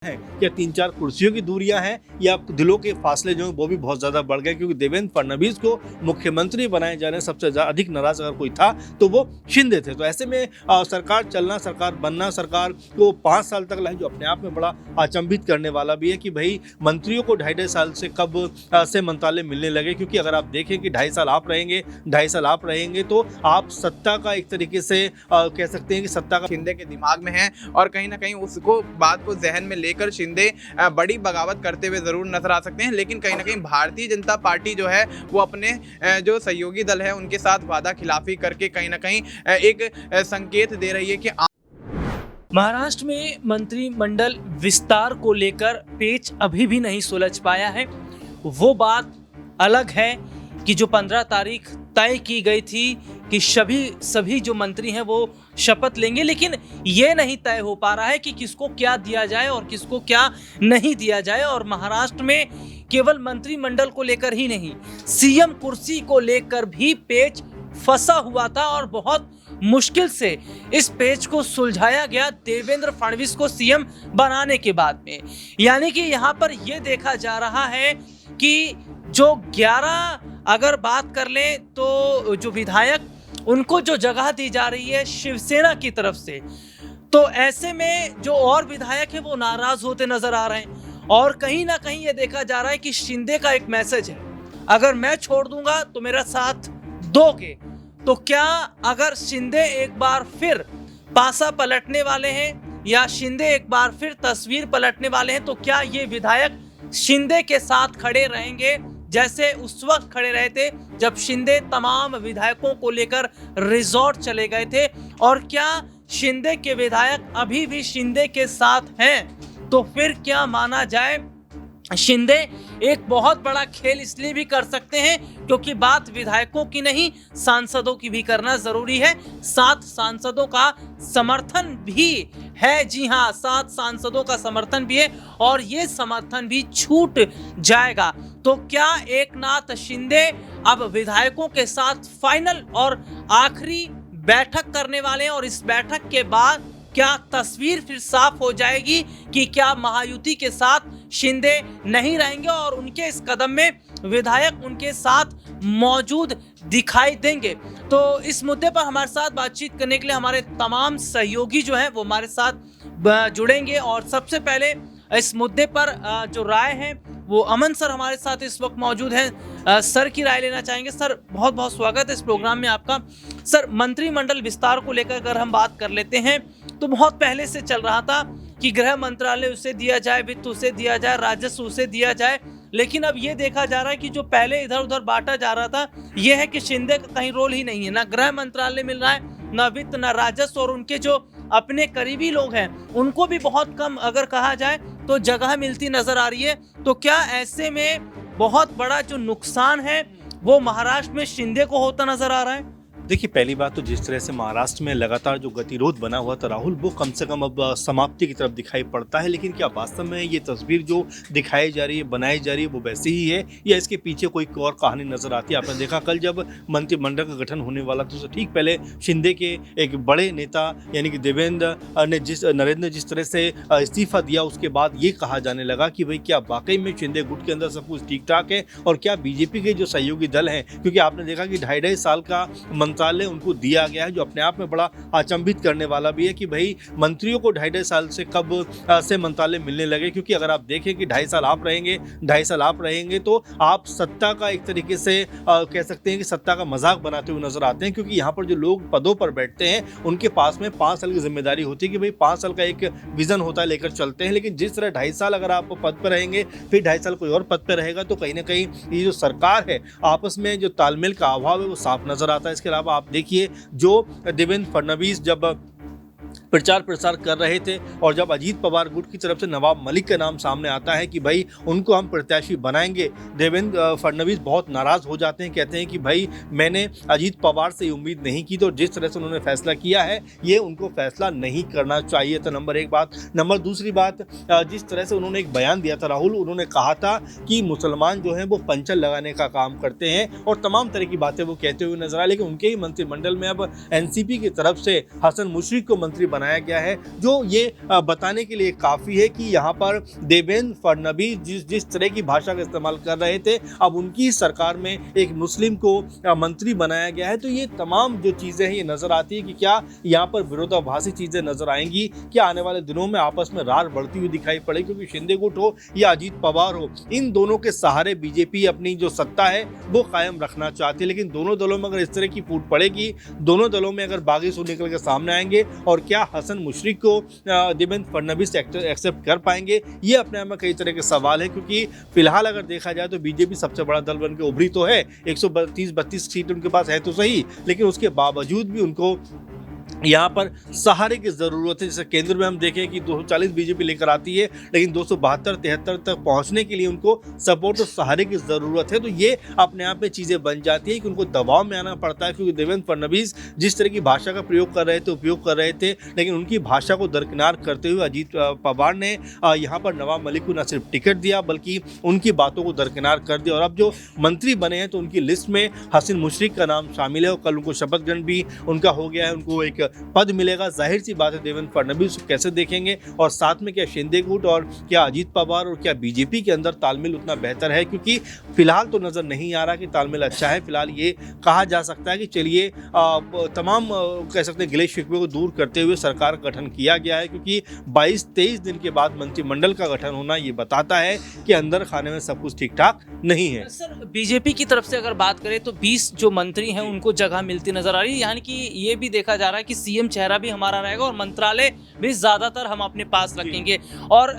है या 3-4 कुर्सियों की दूरियां हैं या दिलों के फासले जो हैं वो भी बहुत ज़्यादा बढ़ गए, क्योंकि देवेंद्र फडणवीस को मुख्यमंत्री बनाए जाने सबसे अधिक नाराज अगर कोई था तो वो शिंदे थे। तो ऐसे में सरकार चलना, सरकार बनना, सरकार को 5 साल तक लाए, जो अपने आप में बड़ा अचंभित करने वाला भी है कि भाई मंत्रियों को 2.5 साल से कब से मंत्रालय मिलने लगे। क्योंकि अगर आप देखें कि 2.5 साल आप रहेंगे, 2.5 साल आप रहेंगे तो आप सत्ता का एक तरीके से कह सकते हैं कि सत्ता का शिंदे के दिमाग में है और कहीं ना कहीं उसको बात को जहन में लेकर शिंदे बड़ी बगावत करते हुए जरूर नजर आ सकते हैं। लेकिन कहीं ना कहीं भारतीय जनता पार्टी जो है वो अपने जो सहयोगी दल है उनके साथ वादा खिलाफी करके कहीं ना कहीं एक संकेत दे रही है कि महाराष्ट्र में मंत्रिमंडल विस्तार को लेकर पेच अभी भी नहीं सुलझ पाया है। वो बात अलग है कि जो 15 तारीख तय की गई थी कि सभी जो मंत्री हैं वो शपथ लेंगे, लेकिन ये नहीं तय हो पा रहा है कि किसको क्या दिया जाए और किसको क्या नहीं दिया जाए। और महाराष्ट्र में केवल मंत्रिमंडल को लेकर ही नहीं, सीएम कुर्सी को लेकर भी पेच फंसा हुआ था और बहुत मुश्किल से इस पेच को सुलझाया गया देवेंद्र फडणवीस को सीएम बनाने के बाद में। यानी कि यहाँ पर यह देखा जा रहा है कि जो 11 अगर बात कर लें तो जो विधायक उनको जो जगह दी जा रही है शिवसेना की तरफ से, तो ऐसे में जो और विधायक है वो नाराज होते नजर आ रहे हैं। और कहीं ना कहीं ये देखा जा रहा है कि शिंदे का एक मैसेज है, अगर मैं छोड़ दूंगा तो मेरा साथ दोगे। तो क्या अगर शिंदे एक बार फिर पासा पलटने वाले हैं या शिंदे एक बार फिर तस्वीर पलटने वाले हैं, तो क्या ये विधायक शिंदे के साथ खड़े रहेंगे जैसे उस वक्त खड़े रहे थे जब शिंदे तमाम विधायकों को लेकर रिजॉर्ट चले गए थे? और क्या शिंदे के विधायक अभी भी शिंदे के साथ हैं? तो फिर क्या माना जाए, शिंदे एक बहुत बड़ा खेल इसलिए भी कर सकते हैं क्योंकि बात विधायकों की नहीं, सांसदों की भी करना जरूरी है। 7 सांसदों का समर्थन भी है, जी हाँ, 7 सांसदों का समर्थन भी है और ये समर्थन भी छूट जाएगा। तो क्या एकनाथ शिंदे अब विधायकों के साथ फाइनल और आखिरी बैठक करने वाले हैं? और इस बैठक के बाद क्या तस्वीर फिर साफ हो जाएगी कि क्या महायुति के साथ शिंदे नहीं रहेंगे और उनके इस कदम में विधायक उनके साथ मौजूद दिखाई देंगे? तो इस मुद्दे पर हमारे साथ बातचीत करने के लिए हमारे तमाम सहयोगी जो हैं वो हमारे साथ जुड़ेंगे। और सबसे पहले इस मुद्दे पर जो राय है वो अमन सर हमारे साथ इस वक्त मौजूद हैं। सर की राय लेना चाहेंगे। सर, बहुत बहुत स्वागत है इस प्रोग्राम में आपका। सर, मंत्रिमंडल विस्तार को लेकर अगर हम बात कर लेते हैं तो बहुत पहले से चल रहा था कि गृह मंत्रालय उसे दिया जाए, वित्त उसे दिया जाए, राजस्व उसे दिया जाए। लेकिन अब ये देखा जा रहा है कि जो पहले इधर उधर बांटा जा रहा था, यह है कि शिंदे का कहीं रोल ही नहीं है, ना गृह मंत्रालय मिल रहा है, ना वित्त, ना राजस्व, और उनके जो अपने करीबी लोग हैं उनको भी बहुत कम अगर कहा जाए तो जगह मिलती नजर आ रही है। तो क्या ऐसे में बहुत बड़ा जो नुकसान है वो महाराष्ट्र में शिंदे को होता नजर आ रहा है? देखिए, पहली बात तो जिस तरह से महाराष्ट्र में लगातार जो गतिरोध बना हुआ था राहुल, वो कम से कम अब समाप्ति की तरफ दिखाई पड़ता है। लेकिन क्या वास्तव में ये तस्वीर जो दिखाई जा रही है, बनाई जा रही है, वो वैसी ही है या इसके पीछे कोई और कहानी नजर आती है? आपने देखा कल जब मंत्रिमंडल का गठन होने वाला था तो ठीक पहले शिंदे के एक बड़े नेता यानी कि देवेंद्र ने नरेंद्र ने जिस तरह से इस्तीफा दिया, उसके बाद ये कहा जाने लगा कि भाई क्या वाकई में शिंदे गुट के अंदर सब कुछ ठीक ठाक है और क्या बीजेपी के जो सहयोगी दल हैं, क्योंकि आपने देखा कि 2.5 साल का मंत्रालय उनको दिया गया है, जो अपने आप में बड़ा अचंभित करने वाला भी है कि भाई मंत्रियों को 2.5 साल से कब से मंत्रालय मिलने लगे। क्योंकि अगर आप देखें कि 2.5 साल आप रहेंगे, 2.5 साल आप रहेंगे तो आप सत्ता का एक तरीके से कह सकते हैं कि सत्ता का मजाक बनाते हुए नजर आते हैं। क्योंकि यहाँ पर जो लोग पदों पर बैठते हैं उनके पास में 5 साल की जिम्मेदारी होती है कि भाई 5 साल का एक विजन होता है, लेकर चलते हैं। लेकिन जिस तरह 2.5 साल अगर आप पद पर रहेंगे, फिर 2.5 साल कोई और पद पर रहेगा, तो कहीं ना कहीं ये जो सरकार है आपस में जो तालमेल का अभाव है वो साफ नजर आता है। इसके अलावा आप देखिए, जो देवेंद्र फडणवीस जब प्रचार प्रसार कर रहे थे और जब अजीत पवार गुट की तरफ से नवाब मलिक का नाम सामने आता है कि भाई उनको हम प्रत्याशी बनाएंगे, देवेंद्र फडणवीस बहुत नाराज हो जाते हैं, कहते हैं कि भाई मैंने अजीत पवार से उम्मीद नहीं की, तो जिस तरह से उन्होंने फैसला किया है ये उनको फैसला नहीं करना चाहिए था। नंबर 1 बात। नंबर दूसरी बात, जिस तरह से उन्होंने एक बयान दिया था राहुल, उन्होंने कहा था कि मुसलमान जो है वो पंचर लगाने का काम करते हैं और तमाम तरह की बातें वो कहते हुए नजर आए। लेकिन उनके ही मंत्रिमंडल में अब एनसीपी की तरफ से हसन मुश्रीफ को मंत्री बनाया गया है, जो ये बताने के लिए काफ़ी है कि यहाँ पर देवेंद्र फडणवीस जिस तरह की भाषा का इस्तेमाल कर रहे थे, अब उनकी सरकार में एक मुस्लिम को मंत्री बनाया गया है। तो ये तमाम जो चीज़ें हैं ये नज़र आती है कि क्या यहाँ पर विरोधाभासी चीज़ें नज़र आएंगी, क्या आने वाले दिनों में आपस में रार बढ़ती हुई दिखाई पड़े, क्योंकि शिंदे गुट हो या अजीत पवार हो, इन दोनों के सहारे बीजेपी अपनी जो सत्ता है वो कायम रखना चाहती है। लेकिन दोनों दलों में अगर इस तरह की फूट पड़ेगी, दोनों दलों में अगर बागी सुर निकल के सामने आएंगे, और क्या हसन मुशर्रफ को देवेंद्र फडणवीस एक्सेप्ट कर पाएंगे, ये अपने आप में कई तरह के सवाल है। क्योंकि फिलहाल अगर देखा जाए तो बीजेपी सबसे बड़ा दल बनकर उभरी तो है, 132 सीट उनके पास है तो सही, लेकिन उसके बावजूद भी उनको यहाँ पर सहारे की ज़रूरत है। जैसे केंद्र में हम देखें कि 240 बीजेपी लेकर आती है, लेकिन 272-73 तक पहुँचने के लिए उनको सपोर्ट और सहारे की ज़रूरत है। तो ये अपने आप में चीज़ें बन जाती है कि उनको दबाव में आना पड़ता है, क्योंकि देवेंद्र फडणवीस जिस तरह की भाषा का प्रयोग कर रहे थे, लेकिन उनकी भाषा को दरकिनार करते हुए अजीत पवार ने यहाँ पर नवाब मलिक को न सिर्फ टिकट दिया, बल्कि उनकी बातों को दरकिनार कर दिया। और अब जो मंत्री बने हैं तो उनकी लिस्ट में हसन मुशर्रफ का नाम शामिल है, और कल उनको शपथ ग्रहण भी उनका हो गया है, उनको एक पद मिलेगा। जाहिर सी बात है देवेंद्र फडणवीस कैसे देखेंगे, और साथ में क्या शिंदे गुट और क्या अजीत पवार और क्या बीजेपी के अंदर तालमेल उतना बेहतर है, क्योंकि फिलहाल तो नजर नहीं आ रहा कि तालमेल अच्छा है। फिलहाल ये कहा जा सकता है कि चलिए तमाम कह सकते हैं गिले शिकवे को दूर करते हुए सरकार का गठन किया गया है, क्योंकि 22-23 दिन के बाद मंत्रिमंडल का गठन होना ये बताता है कि अंदर खाने में सब कुछ ठीक ठाक नहीं है। सर, बीजेपी की तरफ से अगर बात करें तो 20 जो मंत्री हैं उनको जगह मिलती नजर आ रही है, यानी कि ये भी देखा जा रहा है कि सीएम चेहरा भी हमारा रहेगा और मंत्रालय भी ज्यादातर हम अपने पास रखेंगे। और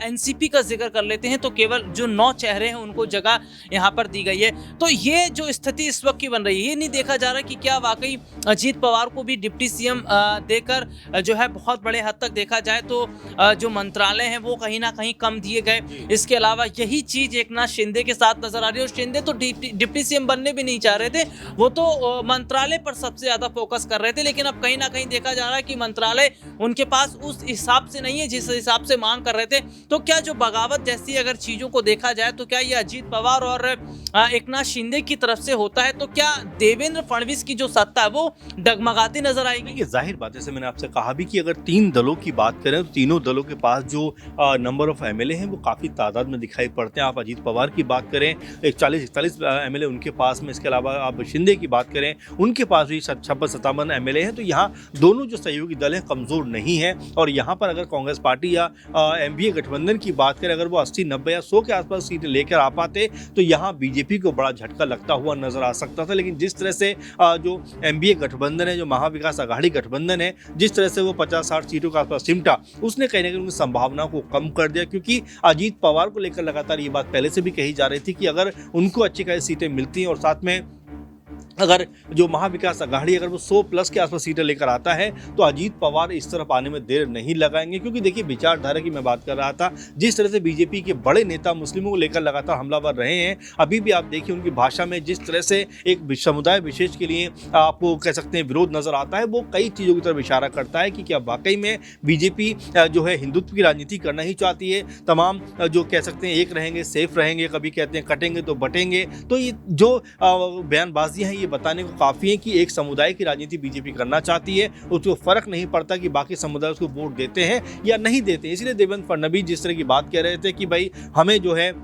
एनसीपी का जिक्र कर लेते हैं तो केवल जो 9 चेहरे हैं उनको जगह यहाँ पर दी गई है। तो ये जो स्थिति इस वक्त की बन रही है, ये नहीं देखा जा रहा कि क्या वाकई अजीत पवार को भी डिप्टी सीएम देकर जो है बहुत बड़े हद तक देखा जाए तो जो मंत्रालय हैं वो कहीं ना कहीं कम दिए गए। इसके अलावा यही चीज एक नाथ शिंदे के साथ नजर आ रही है, और शिंदे तो डिप्टी सीएम बनने भी नहीं चाह रहे थे, वो तो मंत्रालय पर सबसे ज्यादा फोकस कर रहे थे। लेकिन अब कहीं ना कहीं देखा जा रहा है कि मंत्रालय उनके पास उस हिसाब से नहीं है जिस हिसाब से मांग कर रहे थे। तो क्या जो बगावत जैसी अगर चीजों को देखा जाए तो क्या ये अजीत पवार और एक नाथ शिंदे की तरफ से होता है, तो क्या देवेंद्र फडणवीस की जो सत्ता है वो डगमगाती नजर आएगी? ये जाहिर बात है, जैसे मैंने आपसे कहा भी कि अगर 3 दलों की बात करें तो तीनों दलों के पास जो नंबर ऑफ एमएलए हैं वो काफ़ी तादाद में दिखाई पड़ते हैं। आप अजीत पवार की बात करें 40-41 एमएलए उनके पास में, इसके अलावा आप शिंदे की बात करें उनके पास भी 56-57 एमएलए हैं। तो यहाँ दोनों जो सहयोगी दल हैं कमज़ोर नहीं है। और यहाँ पर अगर कांग्रेस पार्टी या एनडीए गठबंधन की बात करें, अगर वो 80, 90 या 100 के आसपास सीटें लेकर आ पाते तो यहाँ बीजेपी को बड़ा झटका लगता हुआ नजर आ सकता था। लेकिन जिस तरह से जो एनडीए गठबंधन है, जो महाविकास आघाड़ी गठबंधन है, जिस तरह से वो 50-60 सीटों के आसपास सिमटा, उसने कहीं ना कहीं उनकी संभावनाओं को कम कर दिया। क्योंकि अजीत पवार को लेकर लगातार ये बात पहले से भी कही जा रही थी कि अगर उनको अच्छी खासी सीटें मिलती हैं और साथ में अगर जो महाविकास आघाड़ी अगर वो 100+ के आसपास सीटें लेकर आता है तो अजीत पवार इस तरफ आने में देर नहीं लगाएंगे। क्योंकि देखिए विचारधारा की मैं बात कर रहा था, जिस तरह से बीजेपी के बड़े नेता मुस्लिमों को लेकर लगातार हमलावर रहे हैं, अभी भी आप देखिए उनकी भाषा में जिस तरह से एक समुदाय विशेष के लिए आपको कह सकते हैं विरोध नजर आता है, वो कई चीज़ों की तरफ इशारा करता है कि क्या वाकई में बीजेपी जो है हिंदुत्व की राजनीति करना ही चाहती है। तमाम जो कह सकते हैं एक रहेंगे सेफ रहेंगे, कभी कहते हैं कटेंगे तो बटेंगे। तो ये जो बयानबाजियाँ हैं बताने को काफी है कि एक समुदाय की राजनीति बीजेपी करना चाहती है, उसको फर्क नहीं पड़ता कि बाकी समुदाय उसको वोट देते हैं या नहीं देते। इसलिए देवेंद्र फडणवीस जिस तरह की बात कह रहे थे कि भाई हमें जो है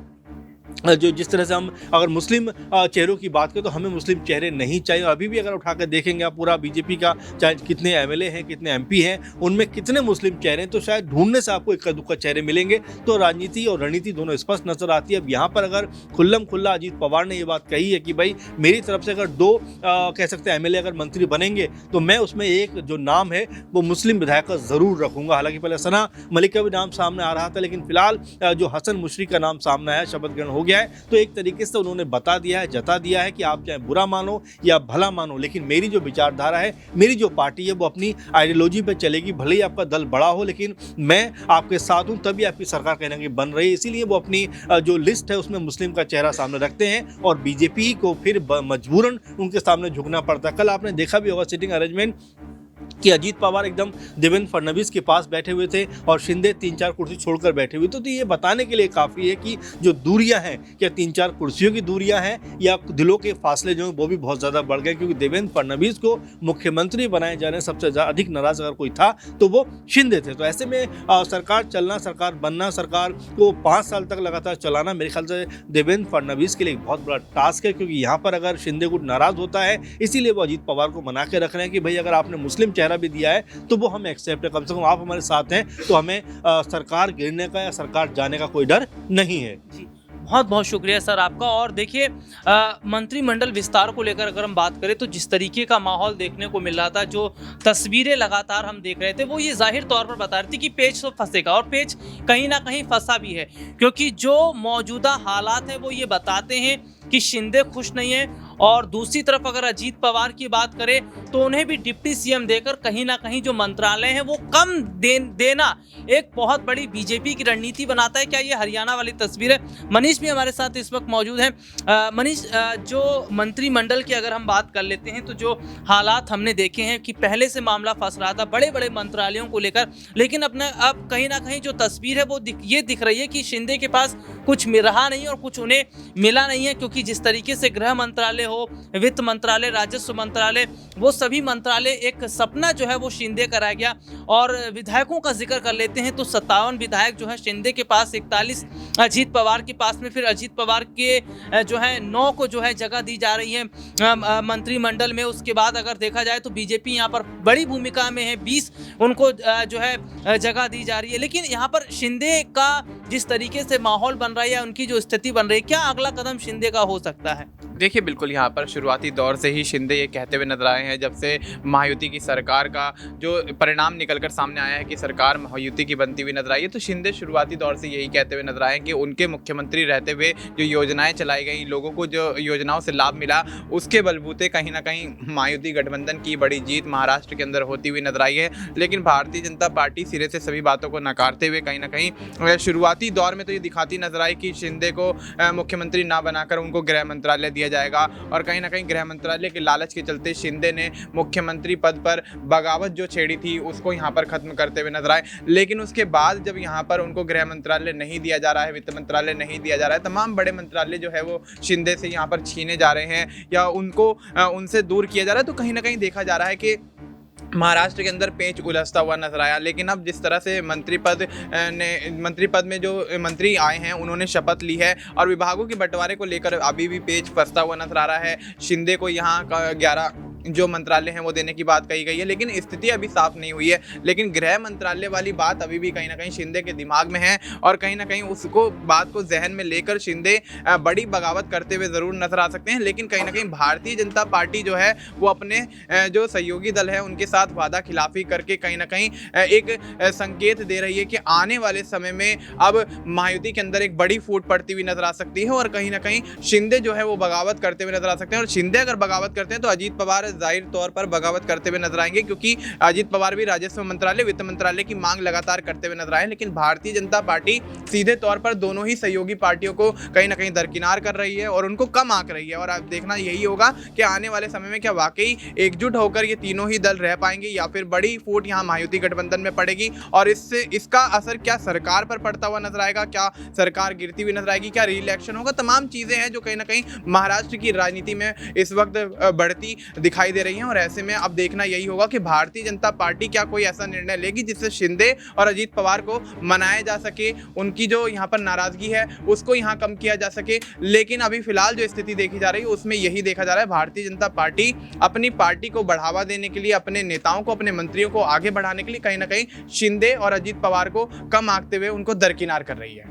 जो जिस तरह से हम अगर मुस्लिम चेहरों की बात करें तो हमें मुस्लिम चेहरे नहीं चाहिए। अभी भी अगर उठाकर देखेंगे आप पूरा बीजेपी का चाहे कितने एमएलए हैं, कितने एमपी हैं, उनमें कितने मुस्लिम चेहरे हैं, तो शायद ढूंढने से आपको इक्का दुक्का चेहरे मिलेंगे। तो राजनीति और रणनीति दोनों स्पष्ट नजर आती है। अब यहाँ पर अगर खुल्लम खुल्ला अजीत पवार ने ये बात कही है कि भाई मेरी तरफ से अगर 2 कह सकते हैं एमएलए अगर मंत्री बनेंगे तो मैं उसमें एक जो नाम है वो मुस्लिम विधायक का जरूर रखूंगा। हालांकि पहले सना मलिक का भी नाम सामने आ रहा था, लेकिन फिलहाल जो हसन मुशर्रफ का नाम सामने आया, शपथ ग्रहण हो गया है। तो एक तरीके से उन्होंने बता दिया है, जता दिया है कि आप चाहे बुरा मानो या भला मानो, लेकिन मेरी जो विचारधारा है, मेरी जो पार्टी है वो अपनी आइडियोलॉजी पे चलेगी। भले ही आपका दल बड़ा हो, लेकिन मैं आपके साथ हूं, तभी आपकी सरकार कहीं ना कहीं बन रही है। इसीलिए वो अपनी जो लिस्ट है उसमें मुस्लिम का चेहरा सामने रखते हैं और बीजेपी को फिर मजबूरन उनके सामने झुकना पड़ता है। कल आपने देखा भी होगा सिटिंग अरेंजमेंट कि अजीत पवार एकदम देवेंद्र फडणवीस के पास बैठे हुए थे और शिंदे 3-4 कुर्सी छोड़कर बैठे हुए थे। तो ये बताने के लिए काफ़ी है कि जो दूरियां हैं, क्या 3-4 कुर्सियों की दूरियां हैं या दिलों के फासले जो हैं वो भी बहुत ज़्यादा बढ़ गए, क्योंकि देवेंद्र फडणवीस को मुख्यमंत्री बनाए जाने सबसे अधिक नाराज अगर कोई था तो वो शिंदे थे। तो ऐसे में सरकार चलना, सरकार बनना, सरकार को 5 साल तक लगातार चलाना मेरे ख्याल से देवेंद्र फडणवीस के लिए एक बहुत बड़ा टास्क है, क्योंकि यहाँ पर अगर शिंदे गुट नाराज होता है, इसीलिए वो अजीत पवार को मना के रख रहे हैं कि भाई अगर आपने मुस्लिम चेहरा भी दिया है तो वो हमें एक्सेप्ट है, कम से कम आप हमारे साथ हैं तो हमें सरकार गिरने का या सरकार जाने का कोई डर नहीं है। जी, बहुत बहुत शुक्रिया सर आपका। और देखिए मंत्रिमंडल विस्तार को लेकर अगर हम बात करें तो जिस तरीके का माहौल देखने को मिल रहा था, जो तस्वीरें लगातार हम देख रहे थे, वो ये जाहिर तौर पर बता रही थी कि पेच तो फंसेगा, और पेच कहीं ना कहीं फंसा भी है, क्योंकि जो मौजूदा हालात हैं वो ये बताते हैं कि शिंदे खुश नहीं है। और दूसरी तरफ अगर अजीत पवार की बात करें तो उन्हें भी डिप्टी सीएम देकर कहीं ना कहीं जो मंत्रालय हैं वो कम देना एक बहुत बड़ी बीजेपी की रणनीति बनाता है। क्या ये हरियाणा वाली तस्वीर है? मनीष भी हमारे साथ इस वक्त मौजूद हैं। मनीष, जो मंत्रिमंडल की अगर हम बात कर लेते हैं तो जो हालात हमने देखे हैं कि पहले से मामला फंस रहा था बड़े बड़े मंत्रालयों को लेकर, लेकिन अब कहीं ना कहीं जो तस्वीर है वो ये दिख रही है कि शिंदे के पास कुछ रहा नहीं और कुछ उन्हें मिला नहीं है, क्योंकि जिस तरीके से गृह मंत्रालय हो, वित्त मंत्रालय, राजस्व मंत्रालय, वो सभी मंत्रालय एक सपना जो है वो शिंदे का रह गया। और विधायकों का जिक्र कर लेते हैं तो 57 विधायक जो है शिंदे के पास, 41 अजीत पवार के पास में, फिर अजीत पवार के जो है 9 को जो है जगह दी जा रही है मंत्रिमंडल में। उसके बाद अगर देखा जाए तो बीजेपी यहाँ पर बड़ी भूमिका में है, 20 उनको जो है जगह दी जा रही है। लेकिन यहाँ पर शिंदे का जिस तरीके से माहौल बन रहा है या उनकी जो स्थिति बन रही है, क्या अगला कदम शिंदे का हो सकता है? देखिए, बिल्कुल यहाँ पर शुरुआती दौर से ही शिंदे ये कहते हुए नजर आए हैं, जब से महायुति की सरकार का जो परिणाम निकलकर सामने आया है कि सरकार महायुति की बनती हुई नजर आई है, तो शिंदे शुरुआती दौर से यही कहते हुए नजर आए हैं कि उनके मुख्यमंत्री रहते हुए जो योजनाएं चलाई गई, लोगों को जो योजनाओं से लाभ मिला, उसके बलबूते कहीं ना कहीं महायुति गठबंधन की बड़ी जीत महाराष्ट्र के अंदर होती हुई नजर आई है। लेकिन भारतीय जनता पार्टी सिरे से सभी बातों को नकारते हुए कहीं ना कहीं शुरुआती दौर में तो ये दिखाती नजर आई कि शिंदे को मुख्यमंत्री ना बनाकर उनको गृह मंत्रालय दिया जाएगा, और कहीं ना कहीं गृह मंत्रालय के लालच के चलते शिंदे ने मुख्यमंत्री पद पर बगावत जो छेड़ी थी उसको यहाँ पर खत्म करते हुए नजर आए। लेकिन उसके बाद जब यहाँ पर उनको गृह मंत्रालय नहीं दिया जा रहा है, वित्त मंत्रालय नहीं दिया जा रहा है, तमाम बड़े मंत्रालय जो है वो शिंदे से यहाँ पर छीने जा रहे हैं या उनको उनसे दूर किया जा रहा है, तो कहीं ना कहीं देखा जा रहा है कि महाराष्ट्र के अंदर पेच उलझता हुआ नजर आया। लेकिन अब जिस तरह से मंत्री पद में जो मंत्री आए हैं उन्होंने शपथ ली है और विभागों के बंटवारे को लेकर अभी भी पेच फंसता हुआ नजर आ रहा है। शिंदे को यहाँ 11 जो मंत्रालय हैं वो देने की बात कही गई है, लेकिन स्थिति अभी साफ नहीं हुई है। लेकिन गृह मंत्रालय वाली बात अभी भी कहीं ना कहीं शिंदे के दिमाग में है और कहीं ना कहीं उसको बात को जहन में लेकर शिंदे बड़ी बगावत करते हुए ज़रूर नजर आ सकते हैं। लेकिन कहीं ना कहीं भारतीय जनता पार्टी जो है वो अपने जो सहयोगी दल है उनके साथ वादा खिलाफी करके कहीं ना कहीं एक संकेत दे रही है कि आने वाले समय में अब महायुति के अंदर एक बड़ी फूट पड़ती हुई नजर आ सकती है और कहीं ना कहीं शिंदे जो है वो बगावत करते हुए नजर आ सकते हैं। और शिंदे अगर बगावत करते हैं तो अजीत पवार जाहिर तौर पर बगावत करते हुए नजर आएंगे, क्योंकि अजीत पवार भी राजस्व मंत्रालय, वित्त मंत्रालय की मांग लगातार करते हुए नजर आए। लेकिन भारतीय जनता पार्टी सीधे तौर पर दोनों ही सहयोगी पार्टियों को कहीं ना कहीं दरकिनार कर रही है और उनको कम आंक रही है। और अब देखना यही होगा कि आने वाले समय में क्या वाकई एकजुट होकर ये तीनों ही दल रह पाएंगे या फिर बड़ी फूट यहाँ महायुति गठबंधन में पड़ेगी और इससे इसका असर क्या सरकार पर पड़ता हुआ नजर आएगा, क्या सरकार गिरती हुई नजर आएगी, क्या री-इलेक्शन होगा। तमाम चीजें हैं जो कहीं ना कहीं महाराष्ट्र की राजनीति में इस वक्त बढ़ती दिखाई दे रही हैं। और ऐसे में अब देखना यही होगा कि भारतीय जनता पार्टी क्या कोई ऐसा निर्णय लेगी जिससे शिंदे और अजीत पवार को मनाया जा सके, उनकी जो यहाँ पर नाराजगी है उसको यहाँ कम किया जा सके। लेकिन अभी फिलहाल जो स्थिति देखी जा रही है उसमें यही देखा जा रहा है भारतीय जनता पार्टी अपनी पार्टी को बढ़ावा देने के लिए, अपने नेताओं को, अपने मंत्रियों को आगे बढ़ाने के लिए कहीं ना कहीं शिंदे और अजीत पवार को कम आंकते हुए उनको दरकिनार कर रही है।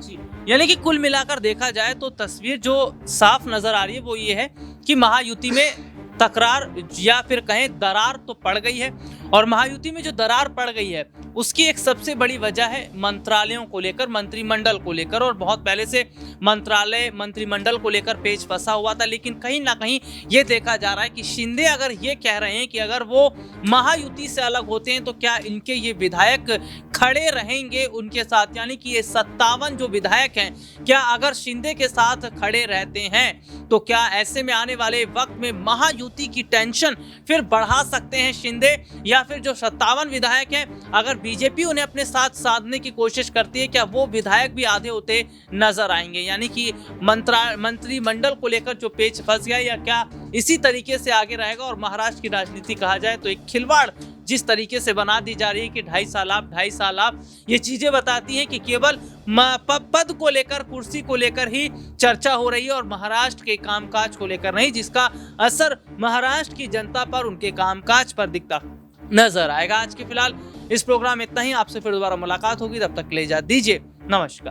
यानी कि कुल मिलाकर देखा जाए तो तस्वीर जो साफ नजर आ रही है वो ये है कि महायुति में तकरार या फिर कहें दरार तो पड़ गई है और महायुति में जो दरार पड़ गई है उसकी एक सबसे बड़ी वजह है मंत्रालयों को लेकर, मंत्रिमंडल को लेकर। और बहुत पहले से मंत्रिमंडल को लेकर पेच फंसा हुआ था, लेकिन कहीं ना कहीं ये देखा जा रहा है कि शिंदे अगर ये कह रहे हैं कि अगर वो महायुति से अलग होते हैं तो क्या इनके ये विधायक खड़े रहेंगे उनके साथ, यानी कि ये 57 जो विधायक हैं, क्या अगर शिंदे के साथ खड़े रहते हैं तो क्या ऐसे में आने वाले वक्त में महायुति की टेंशन फिर बढ़ा सकते हैं शिंदे, या फिर जो 57 विधायक हैं अगर बीजेपी उन्हें अपने साथ साधने की कोशिश करती है, क्या वो विधायक भी आधे होते नजर आएंगे? यानी कि मंत्रिमंडल को लेकर जो पेच फंस गया, या क्या इसी तरीके से आगे रहेगा? और महाराष्ट्र की राजनीति कहा जाए तो एक खिलवाड़ जिस तरीके से बना दी जा रही है कि 2.5 साल आप, ये चीजें बताती हैं कि केवल पद को लेकर, कुर्सी को लेकर ही चर्चा हो रही है और महाराष्ट्र के कामकाज को लेकर नहीं, जिसका असर महाराष्ट्र की जनता पर, उनके कामकाज पर दिखता नजर आएगा। आज के फिलहाल इस प्रोग्राम में इतना ही। आपसे फिर दोबारा मुलाकात होगी, तब तक ले जा दीजिए, नमस्कार।